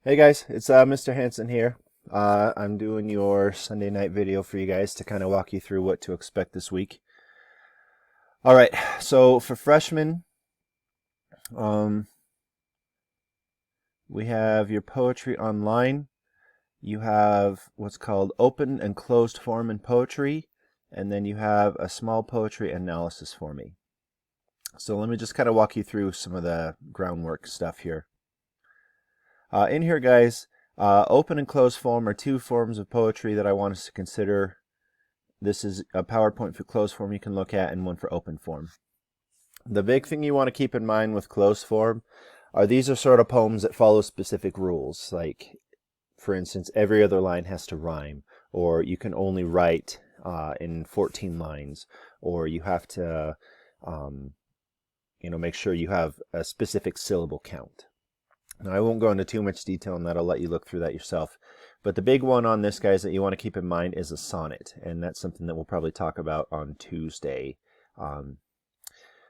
Hey guys, it's Mr. Hanson here. I'm doing your Sunday night video for you guys to kind of walk you through what to expect this week. All right, so for freshmen, um, we have your poetry online. You have what's called open and closed form in poetry, and then you have a small poetry analysis for me. So let me just kind of walk you through some of the groundwork stuff here. In here, guys, open and closed form are two forms of poetry that I want us to consider. This is a PowerPoint for closed form you can look at and one for open form. The big thing you want to keep in mind with closed form are these are sort of poems that follow specific rules. Like, for instance, every other line has to rhyme, or you can only write in 14 lines, or you have to make sure you have a specific syllable count. Now, I won't go into too much detail on that. I'll let you look through that yourself. But the big one on this, guys, that you want to keep in mind is a sonnet. And that's something that we'll probably talk about on Tuesday.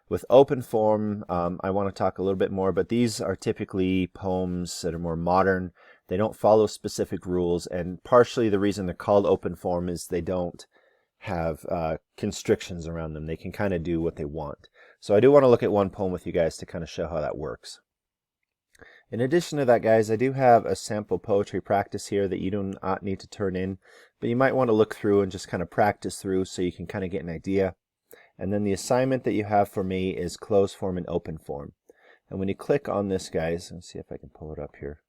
With open form, I want to talk a little bit more, but these are typically poems that are more modern. They don't follow specific rules. And partially the reason they're called open form is they don't have constrictions around them. They can kind of do what they want. So I do want to look at one poem with you guys to kind of show how that works. In addition to that, guys, I do have a sample poetry practice here that you do not need to turn in, but you might want to look through and just kind of practice through so you can kind of get an idea. And then the assignment that you have for me is closed form and open form. And when you click on this, guys, let's see if I can pull it up here.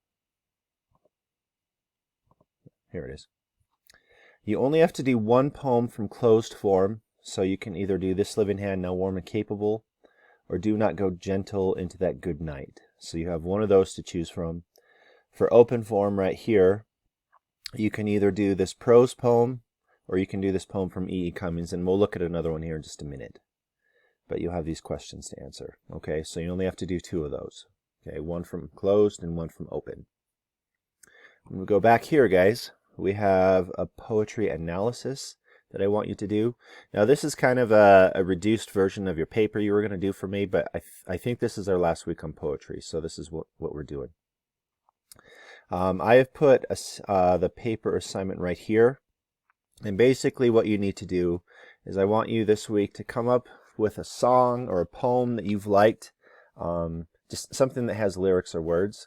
Here it is. You only have to do one poem from closed form, so you can either do This Living Hand Now Warm and Capable, or Do Not Go Gentle Into That Good Night. So you have one of those to choose from. For open form right here, you can either do this prose poem or you can do this poem from E. E. Cummings, and we'll look at another one here in just a minute. But you'll have these questions to answer. Okay, so you only have to do two of those. Okay, one from closed and one from open. When we go back here, guys, we have a poetry analysis that I want you to do. Now, this is kind of a reduced version of your paper you were going to do for me, but I think this is our last week on poetry, so this is what we're doing. I have put the paper assignment right here, and basically what you need to do is I want you this week to come up with a song or a poem that you've liked, just something that has lyrics or words.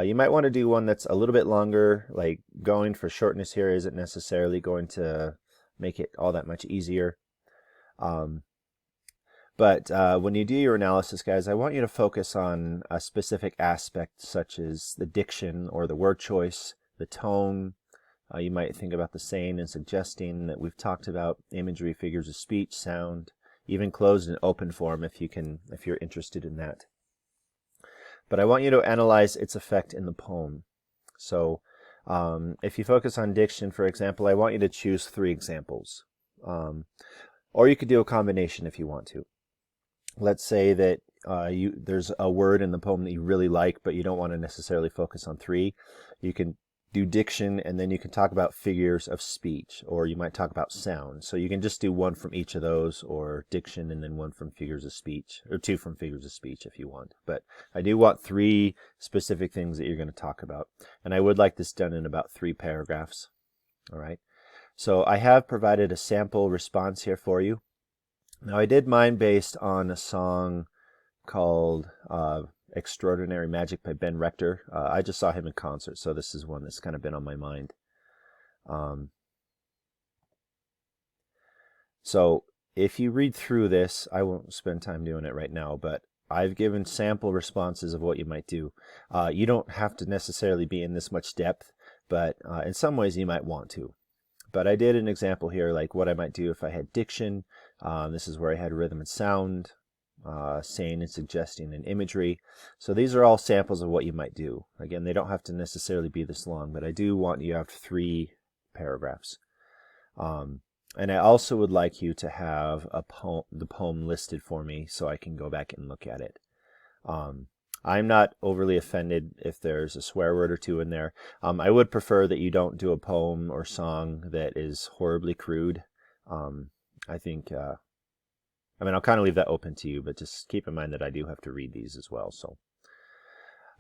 You might want to do one that's a little bit longer. Like, going for shortness here isn't necessarily going to make it all that much easier. But when you do your analysis, guys, I want you to focus on a specific aspect, such as the diction or the word choice, the tone. You might think about the saying and suggesting that we've talked about, imagery, figures of speech, sound, even closed and open form if you're interested in that. But I want you to analyze its effect in the poem. So if you focus on diction, for example, I want you to choose 3 examples. Or you could do a combination if you want to. Let's say that there's a word in the poem that you really like, but you don't want to necessarily focus on 3. You can do diction, and then you can talk about figures of speech, or you might talk about sound. So you can just do one from each of those, or diction and then one from figures of speech, or 2 from figures of speech if you want. But I do want 3 specific things that you're going to talk about. And I would like this done in about 3 paragraphs. All right. So I have provided a sample response here for you. Now, I did mine based on a song called Extraordinary Magic by Ben Rector. I just saw him in concert, so this is one that's kind of been on my mind. So if you read through this, I won't spend time doing it right now, but I've given sample responses of what you might do. You don't have to necessarily be in this much depth, but in some ways you might want to. But I did an example here, like what I might do if I had diction. This is where I had rhythm and sound, saying and suggesting and imagery. So these are all samples of what you might do. Again, they don't have to necessarily be this long, but I do want you to have 3 paragraphs. And I also would like you to have the poem listed for me so I can go back and look at it. I'm not overly offended if there's a swear word or 2 in there. I would prefer that you don't do a poem or song that is horribly crude. I think, I'll kind of leave that open to you, but just keep in mind that I do have to read these as well. So,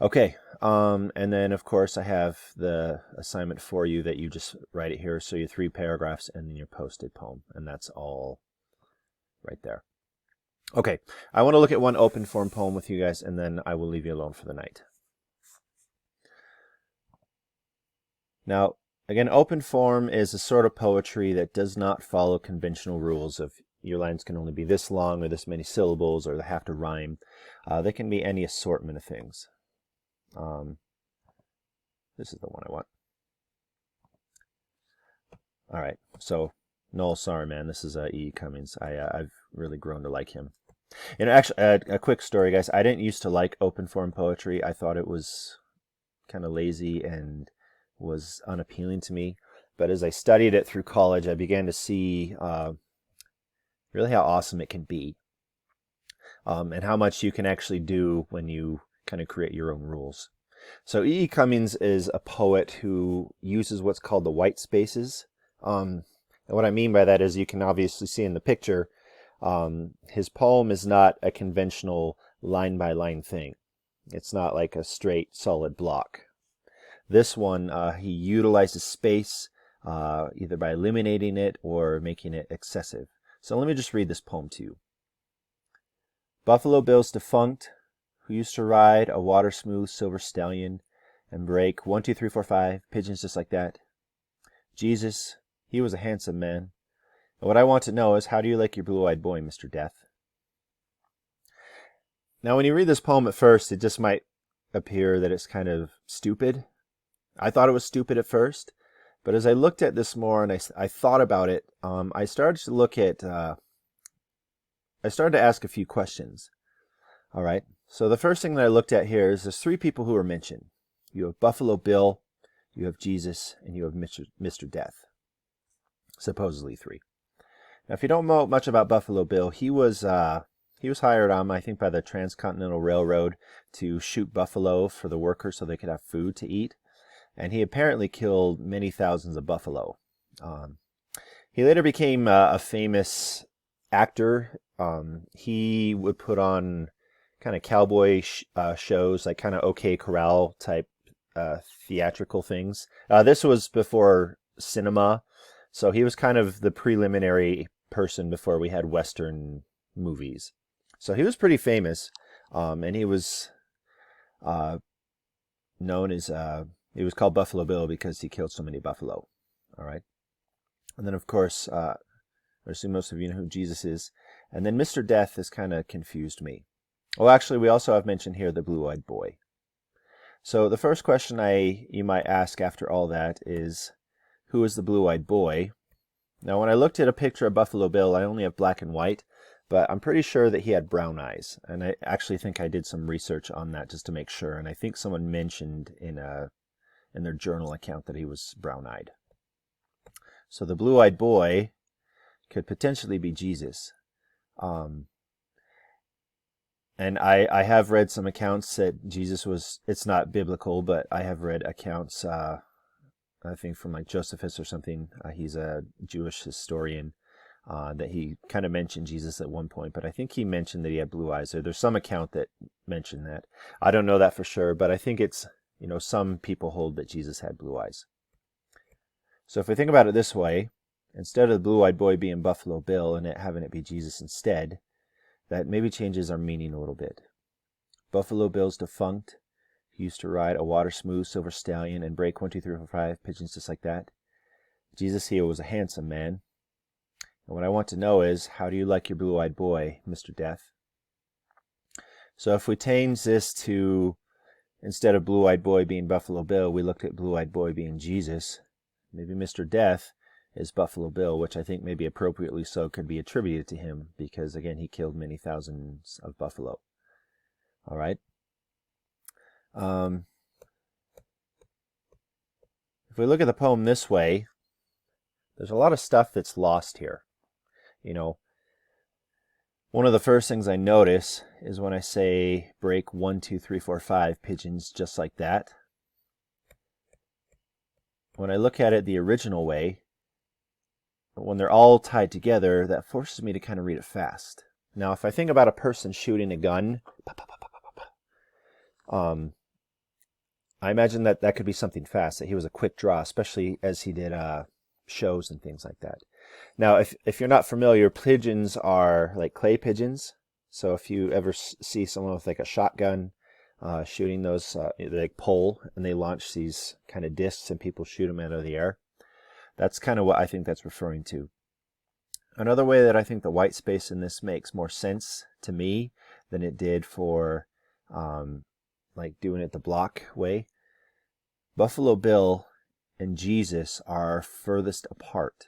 Okay, and then of course I have the assignment for you that you just write it here. So your 3 paragraphs and then your posted poem, and that's all right there. Okay, I want to look at one open form poem with you guys, and then I will leave you alone for the night. Now, again, open form is a sort of poetry that does not follow conventional rules of your lines can only be this long or this many syllables or they have to rhyme. They can be any assortment of things. This is the one I want. All right, so Noel, sorry man, this is E. Cummings. I've really grown to like him. And actually, a quick story, guys. I didn't used to like open form poetry. I thought it was kind of lazy and was unappealing to me. But as I studied it through college, I began to see really how awesome it can be, and how much you can actually do when you kind of create your own rules. So E. Cummings is a poet who uses what's called the white spaces. And what I mean by that is you can obviously see in the picture, his poem is not a conventional line-by-line thing. It's not like a straight, solid block. This one, he utilizes space, either by eliminating it or making it excessive. So let me just read this poem to you. Buffalo Bill's defunct, who used to ride a water-smooth silver stallion and break 1, 2, 3, 4, 5 pigeons just like that. Jesus, he was a handsome man. And what I want to know is, how do you like your blue-eyed boy, Mr. Death? Now, when you read this poem at first, it just might appear that it's kind of stupid. I thought it was stupid at first, but as I looked at this more and I thought about it, I started to look at, I started to ask a few questions. All right, so the first thing that I looked at here is there's 3 people who are mentioned. You have Buffalo Bill, you have Jesus, and you have Mr. Death. Supposedly 3. Now, if you don't know much about Buffalo Bill, he was hired on, I think, by the Transcontinental Railroad to shoot buffalo for the workers so they could have food to eat. And he apparently killed many thousands of buffalo. He later became a famous actor. He would put on kind of cowboy shows, like kind of OK Corral type theatrical things. This was before cinema, so he was kind of the preliminary person before we had Western movies. So he was pretty famous, and he was known as, he was called Buffalo Bill because he killed so many buffalo. All right. And then, of course, I assume most of you know who Jesus is. And then Mr. Death has kind of confused me. Well, actually, we also have mentioned here the blue-eyed boy. So the first question you might ask after all that is, who is the blue-eyed boy? Now, when I looked at a picture of Buffalo Bill, I only have black and white, but I'm pretty sure that he had brown eyes. And I actually think I did some research on that just to make sure. And I think someone mentioned in their journal account that he was brown-eyed. So the blue-eyed boy could potentially be Jesus. And I have read some accounts that Jesus was, it's not biblical, but I have read accounts, I think from like Josephus or something. He's a Jewish historian, that he kind of mentioned Jesus at one point, but I think he mentioned that he had blue eyes. There's some account that mentioned that. I don't know that for sure, but I think it's, some people hold that Jesus had blue eyes. So if we think about it this way, instead of the blue-eyed boy being Buffalo Bill and having it be Jesus instead, that maybe changes our meaning a little bit. Buffalo Bill's defunct. He used to ride a water-smooth silver stallion and break 1, 2, 3, 4, 5 pigeons just like that. Jesus here was a handsome man. And what I want to know is, how do you like your blue-eyed boy, Mr. Death? So if we change this to, instead of blue-eyed boy being Buffalo Bill, we looked at blue-eyed boy being Jesus. Maybe Mr. Death is Buffalo Bill, which I think maybe appropriately so could be attributed to him because, again, he killed many thousands of buffalo. All right. If we look at the poem this way, there's a lot of stuff that's lost here. One of the first things I notice is when I say break 1, 2, 3, 4, 5 pigeons just like that. When I look at it the original way, when they're all tied together, that forces me to kind of read it fast. Now, if I think about a person shooting a gun, I imagine that that could be something fast, that he was a quick draw, especially as he did shows and things like that. Now, if you're not familiar, pigeons are like clay pigeons. So if you ever see someone with like a shotgun shooting those, they like pull and they launch these kind of discs and people shoot them out of the air. That's kind of what I think that's referring to. Another way that I think the white space in this makes more sense to me than it did for like doing it the block way. Buffalo Bill and Jesus are furthest apart,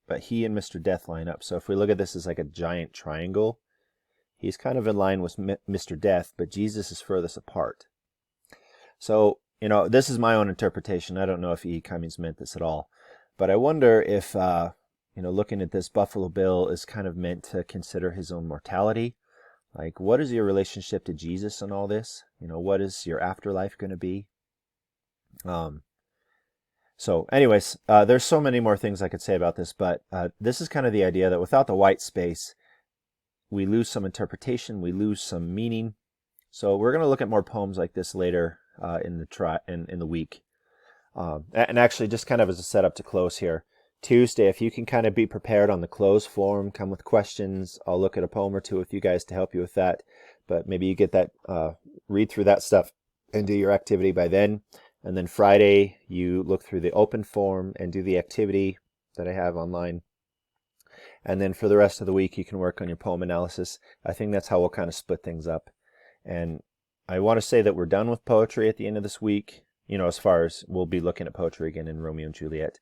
but he and Mr. Death line up. So if we look at this as like a giant triangle, he's kind of in line with Mr. Death, but Jesus is furthest apart. So, this is my own interpretation. I don't know if E. Cummings meant this at all, but I wonder if, looking at this, Buffalo Bill is kind of meant to consider his own mortality. Like, what is your relationship to Jesus and all this? What is your afterlife going to be? So anyways, there's so many more things I could say about this, but this is kind of the idea that without the white space, we lose some interpretation, we lose some meaning. So we're going to look at more poems like this later in the week. And actually, just kind of as a setup to close here, Tuesday, if you can kind of be prepared on the close form, come with questions. I'll look at a poem or two with you guys to help you with that. But maybe you get that, read through that stuff and do your activity by then. And then Friday, you look through the open form and do the activity that I have online. And then for the rest of the week, you can work on your poem analysis. I think that's how we'll kind of split things up. And I want to say that we're done with poetry at the end of this week, as far as we'll be looking at poetry again in Romeo and Juliet.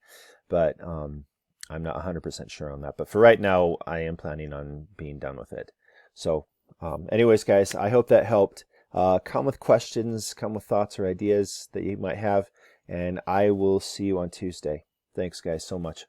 But I'm not 100% sure on that. But for right now, I am planning on being done with it. So anyways, guys, I hope that helped. Come with questions, come with thoughts or ideas that you might have, and I will see you on Tuesday. Thanks, guys, so much.